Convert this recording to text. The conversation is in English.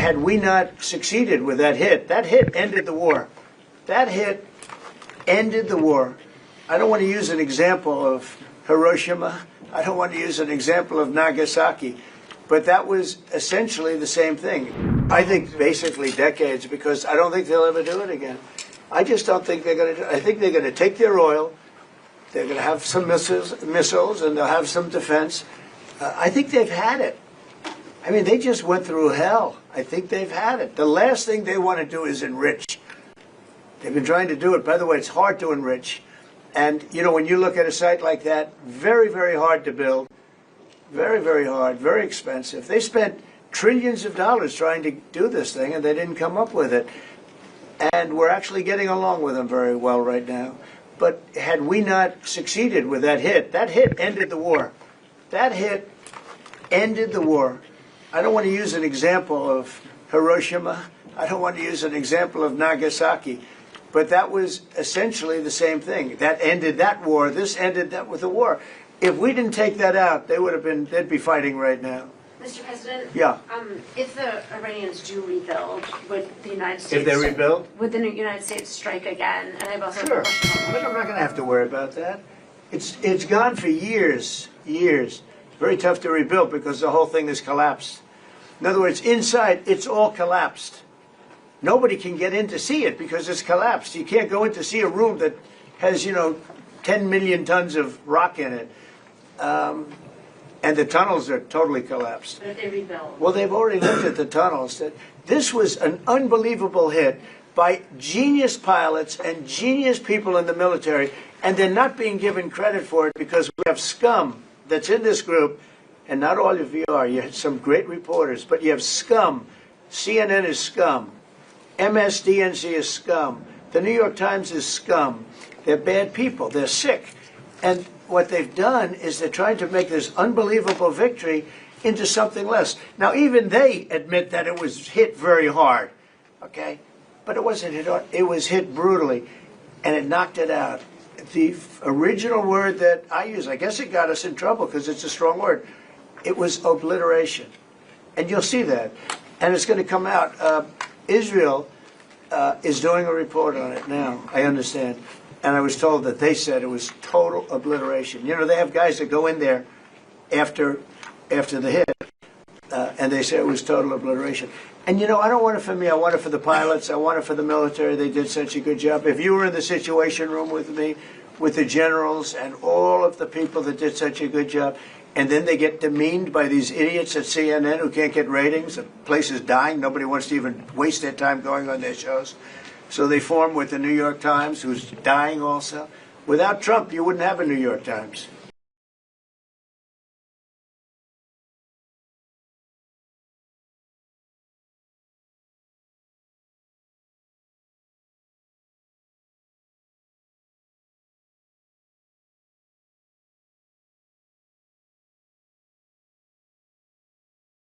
had we not succeeded with that hit ended the war. That hit ended the war. I don't want to use an example of Hiroshima. I don't want to use an example of Nagasaki. But that was essentially the same thing. I think basically decades, because I don't think they'll ever do it again. I just don't think they're going to do it. I think they're going to take their oil, they're going to have some missiles, and they'll have some defense. I think they've had it. I mean, they just went through hell. I think they've had it. The last thing they want to do is enrich. They've been trying to do it. By the way, it's hard to enrich. And, you know, when you look at a site like that, very, very hard to build. Very, very hard, very expensive. They spent trillions of dollars trying to do this thing, and they didn't come up with it. And we're actually getting along with them very well right now. But had we not succeeded with that hit ended the war. That hit ended the war. I don't want to use an example of Hiroshima. I don't want to use an example of Nagasaki. But that was essentially the same thing. That ended that war. This ended that with the war. If we didn't take that out, they'd be fighting right now. Mr. President? Yeah. If the Iranians do rebuild, would the United States... If they rebuild? Would the United States strike again? And I've also sure. But I'm not going to have to worry about that. It's gone for years, years. It's very tough to rebuild because the whole thing is collapsed. In other words, inside, it's all collapsed. Nobody can get in to see it because it's collapsed. You can't go in to see a room that has, 10 million tons of rock in it. And the tunnels are totally collapsed. But if they rebuild? Well, they've already looked at the tunnels. This was an unbelievable hit by genius pilots and genius people in the military, and they're not being given credit for it because we have scum that's in this group, and not all of you are. You have some great reporters, but you have scum. CNN is scum. MSDNC is scum. The New York Times is scum. They're bad people. They're sick. And what they've done is they're trying to make this unbelievable victory into something less. Now, even they admit that it was hit very hard, okay? But it wasn't hit hard. It was hit brutally, and it knocked it out. The original word that I use, I guess it got us in trouble because it's a strong word. It was obliteration. And you'll see that. And it's going to come out. Israel is doing a report on it now, I understand. And I was told that they said it was total obliteration. You know, they have guys that go in there after the hit, and they say it was total obliteration. And, I don't want it for me. I want it for the pilots. I want it for the military. They did such a good job. If you were in the Situation Room with me, with the generals and all of the people that did such a good job, and then they get demeaned by these idiots at CNN who can't get ratings, the place is dying, nobody wants to even waste their time going on their shows. So they form with the New York Times, who's dying also. Without Trump, you wouldn't have a New York Times.